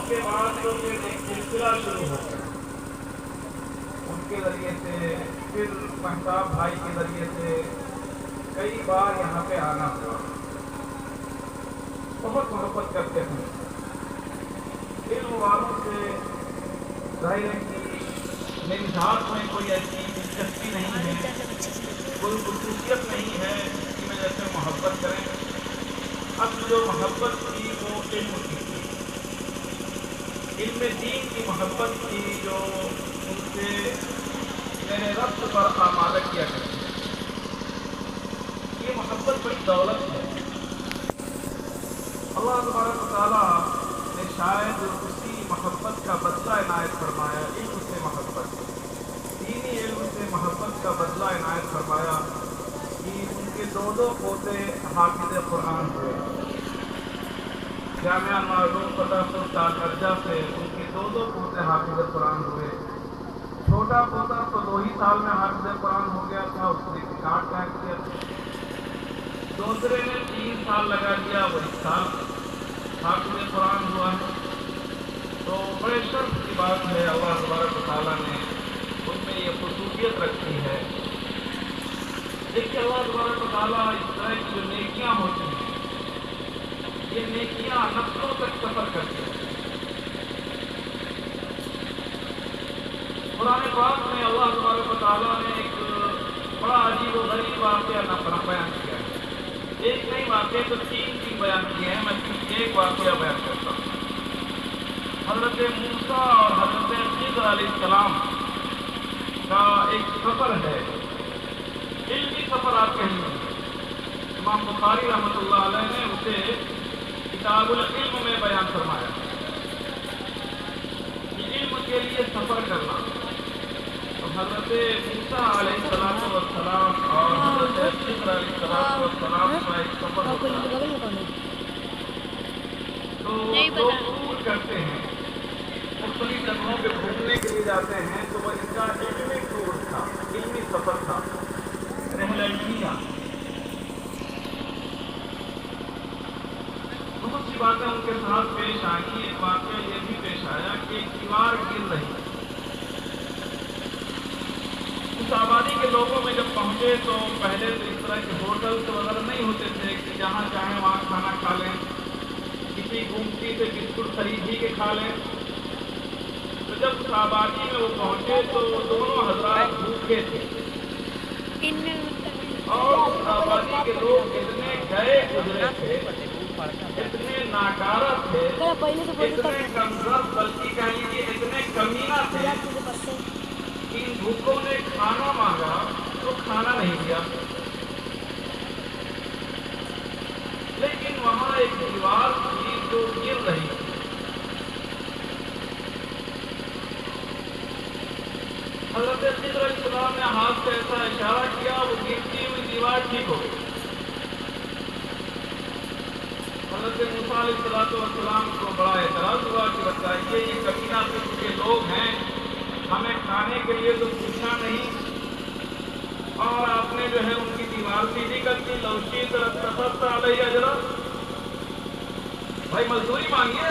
کے بعد تو پھر ایک سلسلہ شروع ہو گیا، ان کے ذریعے سے، پھر مہتاب بھائی کے ذریعے سے کئی بار یہاں پہ آنا ہوا۔ بہت محبت کرتے ہیں علم والوں سے۔ ظاہر ہے کہ میری ذات میں کوئی ایسی دلچسپی نہیں ہے، کوئی خصوصیت نہیں ہے کہ میں جیسے محبت کریں۔ اب جو محبت تھی وہ علم کی تھی، علم دین کی محبت تھی، جو ان سے میرے رب پر آمادہ کیا کرتی ہے۔ یہ محبت بڑی دولت ہے۔ اللہ تبارک و تعالیٰ نے شاید اسی محبت کا بدلہ عنایت فرمایا، علم سے محبت، دینی علم سے محبت کا بدلہ عنایت فرمایا کہ ان کے دو پوتے حافظ قرآن ہوئے۔ جامعہ انوارالعلوم فتح سلطان ارجہ سے ان کے دو پوتے حافظ قرآن ہوئے۔ چھوٹا پوتا تو 2 ہی سال میں حافظ قرآن ہو گیا تھا، اس نے ریکارڈ قائم کیا تھا۔ دوسرے نے 3 سال لگا دیا، وہ 1 سال حافظ قرآن ہوا ہے۔ تو بڑے شرف کی بات ہے، اللہ تبارک و تعالیٰ نے ان میں یہ خصوصیت رکھی ہے۔ دیکھیے اللہ تبارک و تعالیٰ اس طرح کی جو نیکیاں ہوتی ہیں، یہ نیکیاں نسلوں تک سفر کرتی ہیں۔ قرآن پاک میں اللہ تبارک و تعالیٰ نے ایک بڑا عجیب و غریب واقعہ بیان کیا ہے۔ ایک نہیں واقعہ تو 3 بیان کیے ہیں، میں صرف ایک واقعہ بیان کرتا ہوں۔ حضرت موسیٰ اور حضرت خضر علیہ السلام کا ایک سفر ہے، علمی سفر آپ کہیں گے۔ امام بخاری رحمۃ اللہ علیہ نے اسے کتاب العلم میں بیان فرمایا کہ علم کے لیے سفر کرنا۔ تو حضرت موسیٰ علیہ السلام اور حضرت خضر علیہ السلام کا ایک سفر ہوتا ہے۔ تو لوگ ٹور کرتے ہیں، مختلف جگہوں پہ گھومنے کے لیے جاتے ہیں، تو وہ ان کا علمی ٹور تھا، علمی سفر تھا، رحلانیہ۔ بہت سی باتیں ان کے ساتھ پیش آئی۔ ایک واقعہ یہ بھی پیش آیا کہ ایک دیوار گر رہی۔ اس آبادی کے لوگوں میں جب پہنچے تو پہلے تو اس طرح کے ہوٹلس وغیرہ نہیں ہوتے تھے کہ جہاں چاہیں وہاں کھانا کھا لیں، کسی گمٹی سے بسکٹ خرید ہی کے کھا لیں۔ تو جب اس آبادی میں وہ پہنچے تو دونوں حضرات بھوکے تھے، اور اس آبادی کے لوگ اتنے گئے گزرے تھے، اتنے ناکارہ تھے، اتنے کمزور، بلکہ کہہ لیجیے اتنے کمینہ تھے کہ ان بھوکوں نے کھانا مانگا تو کھانا نہیں دیا۔ لیکن وہاں ایک دیوار تھی جو گر رہی تھی۔ حضرت خضر علیہ السلام نے ہاتھ سے ایسا اشارہ کیا، وہ گرتی ہوئی دیوار ٹھیک ہو گئی۔ حضرت موسیٰ علیہ السلام کو بڑا اعتراض ہوا کہ بتائیے یہ کمینہ قسم کے لوگ ہیں، ہمیں کھانے کے لیے تو پوچھا نہیں، اور آپ نے جو ہے ان کی دیوار سیدھی کر دی۔ لوشی طرف علیہ اجرا، بھائی مزدوری مانگیے،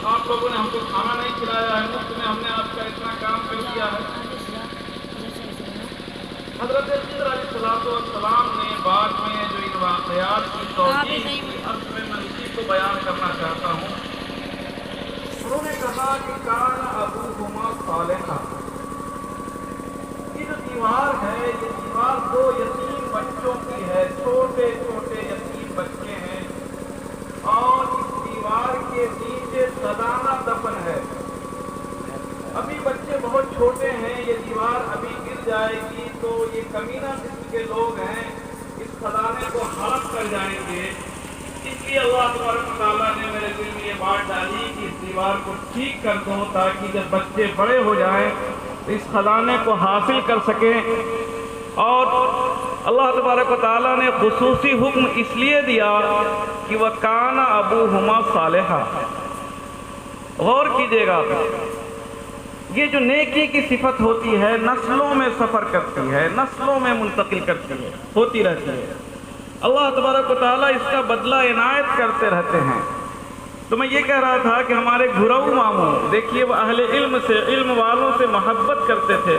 آپ لوگوں نے ہم کو کھانا نہیں کھلایا ہے، مفت میں ہم نے آپ کا اتنا کام کر دیا ہے۔ حضرت خضر علیہ السلام نے بعد میں جو ان واقعات کی توضیح کی، اب میں اسی کو بیان کرنا چاہتا ہوں۔ انہوں نے کہا کہ کان ابوہما صالحا، یہ جو دیوار ہے، یہ دیوار 2 یتیم بچوں کی ہے، چھوٹے چھوٹے یتیم بچے ہیں، اور اس دیوار کے نیچے سدانہ دفن ہے۔ ابھی بچے بہت چھوٹے ہیں، یہ دیوار ابھی گر جائے گی تو یہ کمینہ قسم کے لوگ ہیں، اس خزانے کو ہڑپ کر جائیں گے۔ اس لیے اللہ تبارک و تعالیٰ نے میرے دل میں یہ بات ڈالی کہ اس دیوار کو ٹھیک کر دو، تاکہ جب بچے بڑے ہو جائیں تو اس خزانے کو حاصل کر سکیں۔ اور اللہ تبارک و تعالیٰ نے خصوصی حکم اس لیے دیا کہ وَكَانَ أَبُوهُمَا صَالِحًا۔ غور کیجئے گا، یہ جو نیکی کی صفت ہوتی ہے نسلوں میں سفر کرتی ہے، نسلوں میں منتقل کرتی ہے، ہوتی رہتی ہے۔ اللہ تبارک و تعالیٰ اس کا بدلہ عنایت کرتے رہتے ہیں۔ تو میں یہ کہہ رہا تھا کہ ہمارے گھرو ماموں دیکھیے وہ اہل علم سے، علم والوں سے محبت کرتے تھے.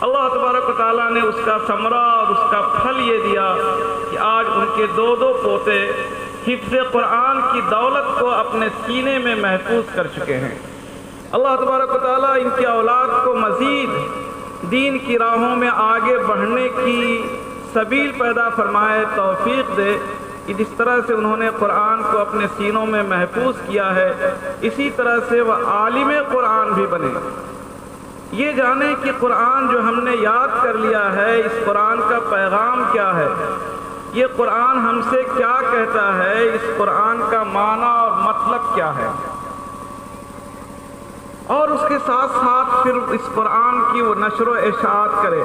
اللہ تبارک و تعالیٰ نے اس کا ثمرہ اور اس کا پھل یہ دیا کہ آج ان کے دو پوتے حفظ قرآن کی دولت کو اپنے سینے میں محفوظ کر چکے ہیں. اللہ تبارک و تعالیٰ ان کی اولاد کو مزید دین کی راہوں میں آگے بڑھنے کی سبیل پیدا فرمائے، توفیق دے کہ جس طرح سے انہوں نے قرآن کو اپنے سینوں میں محفوظ کیا ہے اسی طرح سے وہ عالم قرآن بھی بنے. یہ جانیں کہ قرآن جو ہم نے یاد کر لیا ہے، اس قرآن کا پیغام کیا ہے، یہ قرآن ہم سے کیا کہتا ہے، اس قرآن کا معنی اور مطلب کیا ہے، اور اس کے ساتھ ساتھ پھر اس قرآن کی وہ نشر و اشاعت کرے،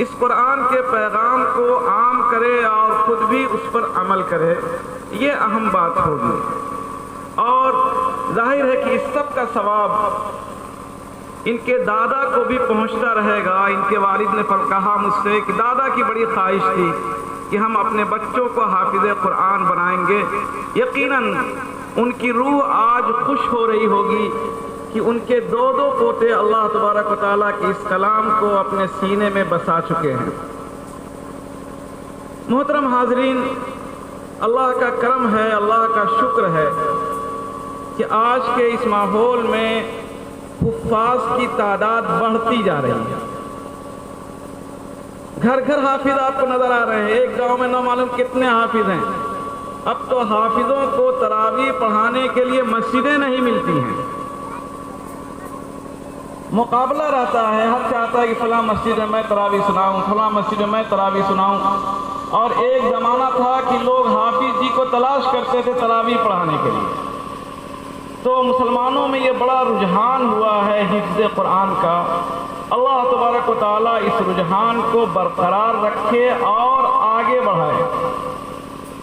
اس قرآن کے پیغام کو عام کرے اور خود بھی اس پر عمل کرے. یہ اہم بات ہوگی. اور ظاہر ہے کہ اس سب کا ثواب ان کے دادا کو بھی پہنچتا رہے گا. ان کے والد نے کہا مجھ سے کہ دادا کی بڑی خواہش تھی کہ ہم اپنے بچوں کو حافظ قرآن بنائیں گے. یقیناً ان کی روح آج خوش ہو رہی ہوگی کہ ان کے دو پوتے اللہ تبارک و تعالیٰ کے اس کلام کو اپنے سینے میں بسا چکے ہیں. محترم حاضرین، اللہ کا کرم ہے، اللہ کا شکر ہے کہ آج کے اس ماحول میں حفاظ کی تعداد بڑھتی جا رہی ہے. گھر گھر حافظ آپ کو نظر آ رہے ہیں. ایک گاؤں میں نہ معلوم کتنے حافظ ہیں. اب تو حافظوں کو تراویح پڑھانے کے لیے مسجدیں نہیں ملتی ہیں. مقابلہ رہتا ہے، ہر چاہتا ہے کہ فلاں مسجد میں میں تراویح سناؤں، فلاں مسجد میں میں تراویح سناؤں. اور ایک زمانہ تھا کہ لوگ حافظ جی کو تلاش کرتے تھے تراویح پڑھانے کے لیے. تو مسلمانوں میں یہ بڑا رجحان ہوا ہے حفظ قرآن کا. اللہ تبارک و تعالیٰ اس رجحان کو برقرار رکھے اور آگے بڑھائے.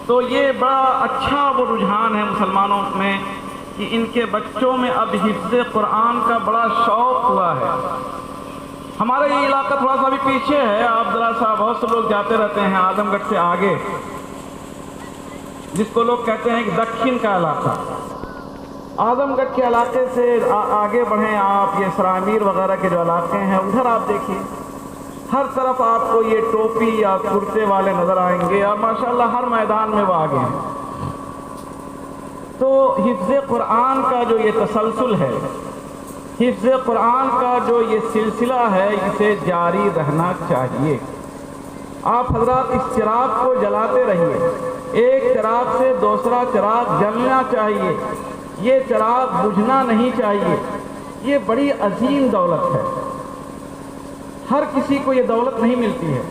تو یہ بڑا اچھا وہ رجحان ہے مسلمانوں میں کہ ان کے بچوں میں اب حفظ قرآن کا بڑا شوق ہوا ہے. ہمارا یہ علاقہ تھوڑا سا بھی پیچھے ہے. آپ ذرا سا بہت سے لوگ جاتے رہتے ہیں اعظم گڑھ سے آگے، جس کو لوگ کہتے ہیں کہ دکھن کا علاقہ. اعظم گڑھ کے علاقے سے آگے بڑھیں آپ، یہ سرامیر وغیرہ کے جو علاقے ہیں ادھر آپ دیکھیے، ہر طرف آپ کو یہ ٹوپی یا کرتے والے نظر آئیں گے، اور ماشاءاللہ ہر میدان میں وہ آگے ہیں. تو حفظ قرآن کا جو یہ تسلسل ہے، حفظ قرآن کا جو یہ سلسلہ ہے، اسے جاری رہنا چاہیے. آپ حضرات اس چراغ کو جلاتے رہیے. ایک چراغ سے دوسرا چراغ جلنا چاہیے، یہ چراغ بجھنا نہیں چاہیے. یہ بڑی عظیم دولت ہے، ہر کسی کو یہ دولت نہیں ملتی ہے.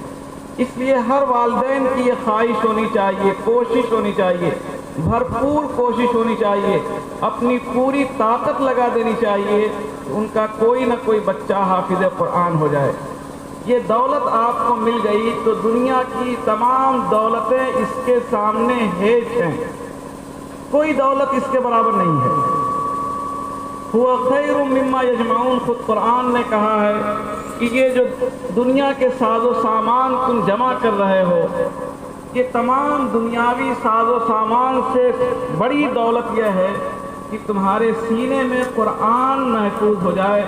اس لیے ہر والدین کی یہ خواہش ہونی چاہیے، کوشش ہونی چاہیے، بھرپور کوشش ہونی چاہیے، اپنی پوری طاقت لگا دینی چاہیے کہ ان کا کوئی نہ کوئی بچہ حافظ قرآن ہو جائے. یہ دولت آپ کو مل گئی تو دنیا کی تمام دولتیں اس کے سامنے ہیچ ہیں. کوئی دولت اس کے برابر نہیں ہے. ہوا خیر مما یجمعون، خود قرآن نے کہا ہے کہ یہ جو دنیا کے ساز و سامان تم جمع کر رہے ہو، یہ تمام دنیاوی ساز و سامان سے بڑی دولت یہ ہے کہ تمہارے سینے میں قرآن محفوظ ہو جائے،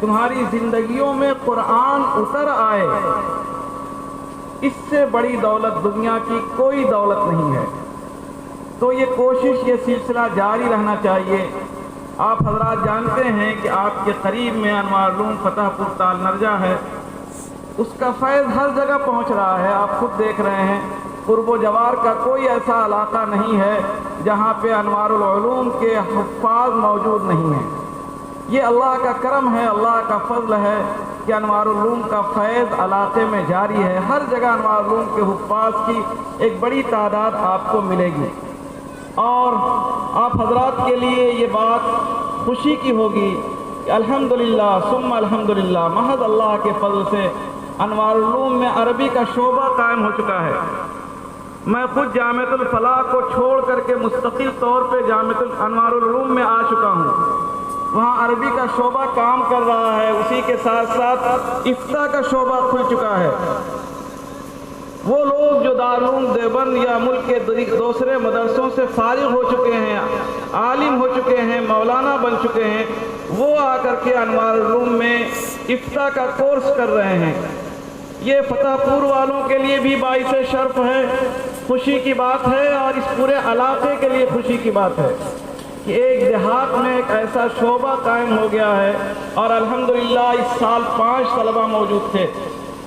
تمہاری زندگیوں میں قرآن اتر آئے. اس سے بڑی دولت دنیا کی کوئی دولت نہیں ہے. تو یہ کوشش، یہ سلسلہ جاری رہنا چاہیے. آپ حضرات جانتے ہیں کہ آپ کے قریب میں انوار العلوم فتح پور تال نرجہ ہے، اس کا فیض ہر جگہ پہنچ رہا ہے. آپ خود دیکھ رہے ہیں قرب و جوار کا کوئی ایسا علاقہ نہیں ہے جہاں پہ انوار العلوم کے حفاظ موجود نہیں ہیں. یہ اللہ کا کرم ہے، اللہ کا فضل ہے کہ انوار العلوم کا فیض علاقے میں جاری ہے. ہر جگہ انوار العلوم کے حفاظ کی ایک بڑی تعداد آپ کو ملے گی. اور آپ حضرات کے لیے یہ بات خوشی کی ہوگی کہ الحمدللہ ثم الحمدللہ، محض اللہ کے فضل سے انوار العلوم میں عربی کا شعبہ قائم ہو چکا ہے. میں خود جامعۃ الفلاح کو چھوڑ کر کے مستقل طور پہ جامعۃ انوار العلوم میں آ چکا ہوں. وہاں عربی کا شعبہ کام کر رہا ہے، اسی کے ساتھ ساتھ افتاء کا شعبہ کھل چکا ہے. وہ لوگ جو دارالعلوم دیوبند یا ملک کے دوسرے مدرسوں سے فارغ ہو چکے ہیں، مولانا بن چکے ہیں، وہ آ کر کے انوار العلوم میں افتاء کا کورس کر رہے ہیں۔ یہ فتح پور والوں کے لیے بھی باعث شرف ہے، خوشی کی بات ہے، اور اس پورے علاقے کے لیے خوشی کی بات ہے کہ ایک دیہات میں ایک ایسا شعبہ قائم ہو گیا ہے، اور الحمدللہ اس سال 5 طلبہ موجود تھے۔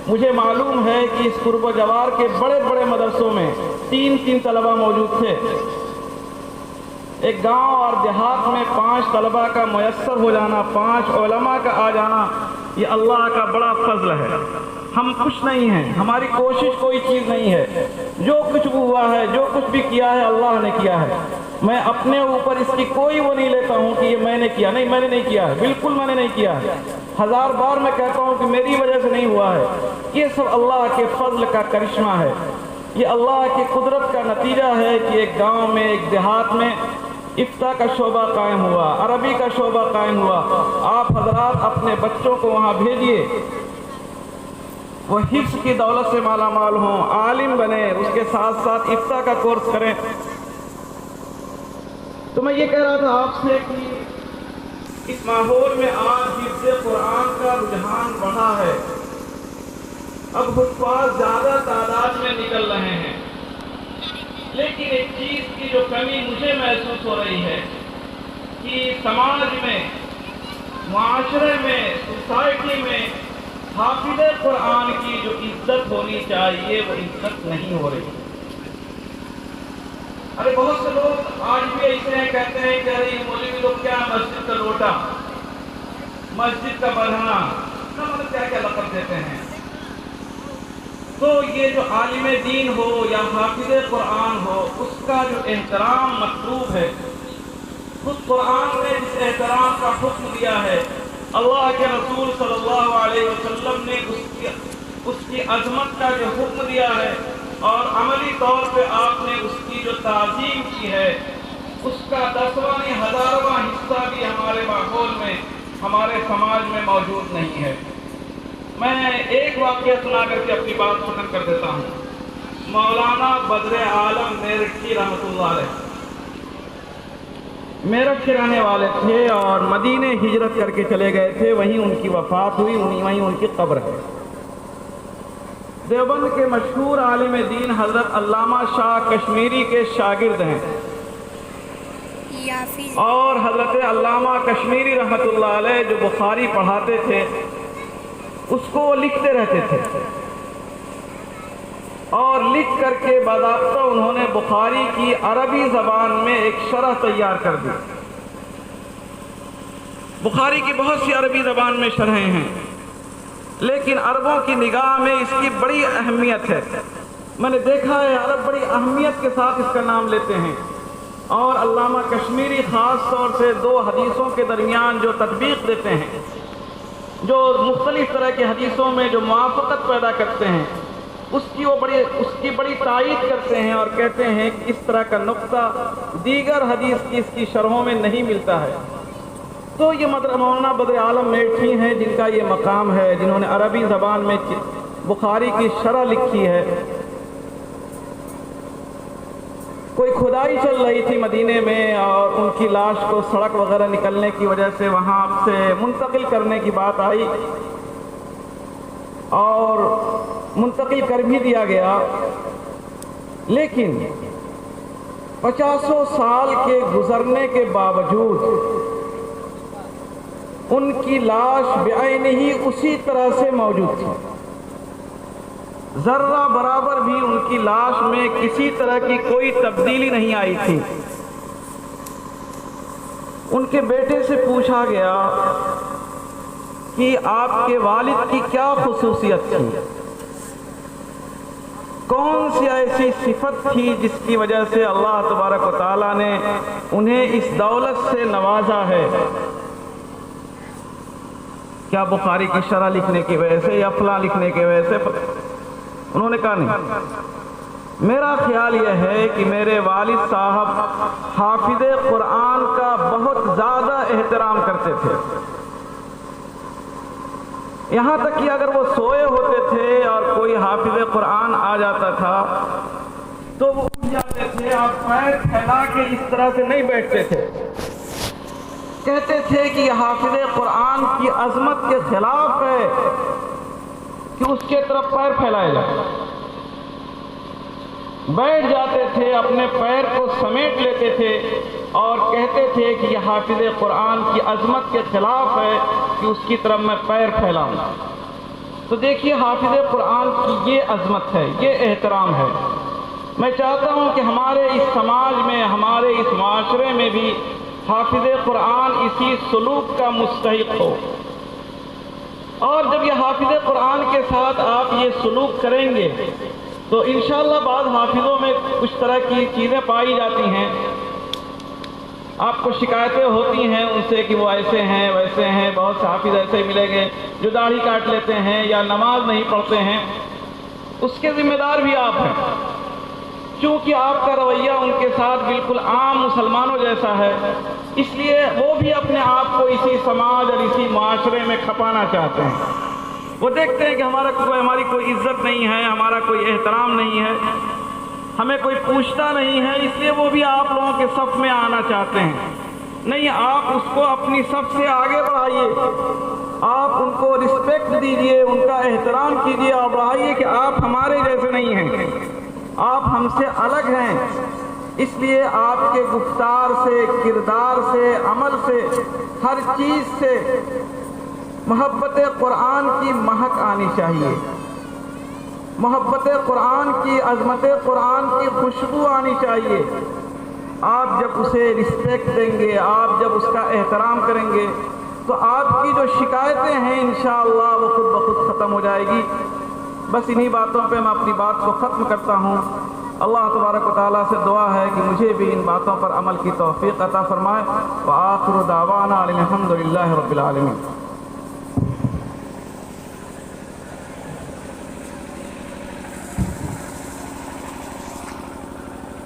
مجھے معلوم ہے کہ اس قرب و جوار کے بڑے بڑے مدرسوں میں 3 طلبہ موجود تھے۔ ایک گاؤں اور دیہات میں 5 طلبہ کا میسر ہو جانا، 5 علماء کا آ جانا، یہ اللہ کا بڑا فضل ہے۔ ہم کچھ نہیں ہیں، ہماری کوشش کوئی چیز نہیں ہے، جو کچھ بھی ہوا ہے، جو کچھ بھی کیا ہے اللہ نے کیا ہے۔ میں اپنے اوپر اس کی کوئی وہ نہیں لیتا ہوں کہ یہ میں نے کیا، نہیں، میں نے نہیں کیا ہے، بالکل میں نے نہیں کیا ہے۔ 1000 بار میں کہتا ہوں کہ میری وجہ سے نہیں ہوا ہے، یہ سب اللہ کے فضل کا کرشمہ ہے، یہ اللہ کی قدرت کا نتیجہ ہے کہ ایک گاؤں میں، ایک دیہات میں افتاء کا شعبہ قائم ہوا، عربی کا شعبہ قائم ہوا۔ آپ حضرات اپنے بچوں کو وہاں بھیجیے، وہ حفظ کی دولت سے مالا مال ہوں، عالم بنے، اس کے ساتھ ساتھ افتاء کا کورس کریں۔ تو میں یہ کہہ رہا تھا آپ سے کہ اس ماحول میں آج حفظ قرآن کا رجحان بڑھا ہے، اب حفاظ زیادہ تعداد میں نکل رہے ہیں، لیکن ایک چیز کی جو کمی مجھے محسوس ہو رہی ہے کہ سماج میں، معاشرے میں، سوسائٹی میں حافظ قرآن کی جو عزت ہونی چاہیے وہ عزت نہیں ہو رہی۔ ارے بہت سے لوگ آج بھی ایسے ہیں، کہتے ہیں کہ ارے یہ مولوی لوگ کیا مسجد کا لوٹا، مسجد کا بڑھنا، مطلب کیا کیا لقب دیتے ہیں۔ تو یہ جو عالم دین ہو یا حافظ قرآن ہو، اس کا جو احترام مطلوب ہے، خود قرآن نے جس احترام کا حکم دیا ہے، اللہ کے رسول صلی اللہ علیہ وسلم نے اس کی عظمت کا جو حکم دیا ہے، اور عملی طور پہ آپ نے اس کی جو تعظیم کی ہے، اس کا 10واں 1000واں حصہ بھی ہمارے ماحول میں، ہمارے سماج میں موجود نہیں ہے۔ میں ایک واقعہ سنا کر کے اپنی بات ختم کر دیتا ہوں۔ مولانا بدر عالم میرٹھی رحمۃ اللہ علیہ میرٹھ کے رہنے والے تھے اور مدینے ہجرت کر کے چلے گئے تھے، وہیں ان کی وفات ہوئی، وہیں ان کی قبر ہے۔ دیوبند کے مشہور عالم دین حضرت علامہ شاہ کشمیری کے شاگرد ہیں، اور حضرت علامہ کشمیری رحمۃ اللہ علیہ جو بخاری پڑھاتے تھے اس کو وہ لکھتے رہتے تھے، اور لکھ کر کے باضابطہ انہوں نے بخاری کی عربی زبان میں ایک شرح تیار کر دی۔ بخاری کی بہت سی عربی زبان میں شرحیں ہیں، لیکن عربوں کی نگاہ میں اس کی بڑی اہمیت ہے۔ میں نے دیکھا ہے عرب بڑی اہمیت کے ساتھ اس کا نام لیتے ہیں، اور علامہ کشمیری خاص طور سے 2 حدیثوں کے درمیان جو تطبیق دیتے ہیں، جو مختلف طرح کی حدیثوں میں جو موافقت پیدا کرتے ہیں، اس کی بڑی تائید کرتے ہیں، اور کہتے ہیں کہ اس طرح کا نقطہ دیگر حدیث کی اس کی شرحوں میں نہیں ملتا ہے۔ تو یہ مولانا بدر عالم میرٹھی ہیں جن کا یہ مقام ہے، جنہوں نے عربی زبان میں بخاری کی شرح لکھی ہے۔ کوئی کھدائی چل رہی تھی مدینے میں، اور ان کی لاش کو سڑک وغیرہ نکلنے کی وجہ سے وہاں سے منتقل کرنے کی بات آئی، اور منتقل کر بھی دیا گیا، لیکن 50 سال کے گزرنے کے باوجود ان کی لاش بعینہ ہی اسی طرح سے موجود تھی، ذرہ برابر بھی ان کی لاش میں کسی طرح کی کوئی تبدیلی نہیں آئی تھی۔ ان کے بیٹے سے پوچھا گیا کہ آپ کے والد کی کیا خصوصیت تھی، کون سی ایسی صفت تھی جس کی وجہ سے اللہ تبارک و تعالیٰ نے انہیں اس دولت سے نوازا ہے؟ کیا بخاری کی شرح لکھنے کی وجہ سے یا فلاں لکھنے کی وجہ سے؟ انہوں نے کہا نہیں، میرا خیال یہ ہے کہ میرے والد صاحب حافظ قرآن کا بہت زیادہ احترام کرتے تھے، یہاں تک کہ اگر وہ سوئے ہوتے تھے اور کوئی حافظ قرآن آ جاتا تھا تو وہ اٹھ جاتے تھے اور پیر پھیلا کے اس طرح سے نہیں بیٹھتے تھے، کہتے تھے کہ یہ حافظ قرآن کی عظمت کے خلاف ہے کہ اس کے طرف پیر پھیلائے جائے. بیٹھ جاتے تھے، اپنے پیر کو سمیٹ لیتے تھے اور کہتے تھے کہ یہ حافظ قرآن کی عظمت کے خلاف ہے کہ اس کی طرف میں پیر پھیلاؤں. تو دیکھیے حافظ قرآن کی یہ عظمت ہے، یہ احترام ہے. میں چاہتا ہوں کہ ہمارے اس سماج میں، ہمارے اس معاشرے میں بھی حافظ قرآن اسی سلوک کا مستحق ہو. اور جب یہ حافظ قرآن کے ساتھ آپ یہ سلوک کریں گے تو انشاءاللہ بعض حافظوں میں کچھ طرح کی چیزیں پائی جاتی ہیں، آپ کو شکایتیں ہوتی ہیں ان سے کہ وہ ایسے ہیں ویسے ہیں. بہت سے حافظ ایسے ملیں گے جو داڑھی کاٹ لیتے ہیں یا نماز نہیں پڑھتے ہیں. اس کے ذمہ دار بھی آپ ہیں، چونکہ آپ کا رویہ ان کے ساتھ بالکل عام مسلمانوں جیسا ہے، اس لیے وہ بھی اپنے آپ کو اسی سماج اور اسی معاشرے میں کھپانا چاہتے ہیں. وہ دیکھتے ہیں کہ ہماری کوئی عزت نہیں ہے، ہمارا کوئی احترام نہیں ہے، ہمیں کوئی پوچھتا نہیں ہے، اس لیے وہ بھی آپ لوگوں کے صف میں آنا چاہتے ہیں. نہیں، آپ اس کو اپنی صف سے آگے بڑھائیے، آپ ان کو رسپیکٹ دیجئے، ان کا احترام کیجئے اور بڑھائیے کہ آپ ہمارے جیسے نہیں ہیں، آپ ہم سے الگ ہیں. اس لیے آپ کے گفتار سے، کردار سے، عمل سے، ہر چیز سے محبت قرآن کی مہک آنی چاہیے، محبت قرآن کی، عظمت قرآن کی خوشبو آنی چاہیے. آپ جب اسے رسپیکٹ دیں گے، آپ جب اس کا احترام کریں گے تو آپ کی جو شکایتیں ہیں انشاءاللہ وہ خود بخود ختم ہو جائے گی. بس انہی باتوں پہ میں اپنی بات کو ختم کرتا ہوں. اللہ تبارک و تعالیٰ سے دعا ہے کہ مجھے بھی ان باتوں پر عمل کی توفیق عطا فرمائے. وآخر دعوانا الحمدللہ رب العالمین.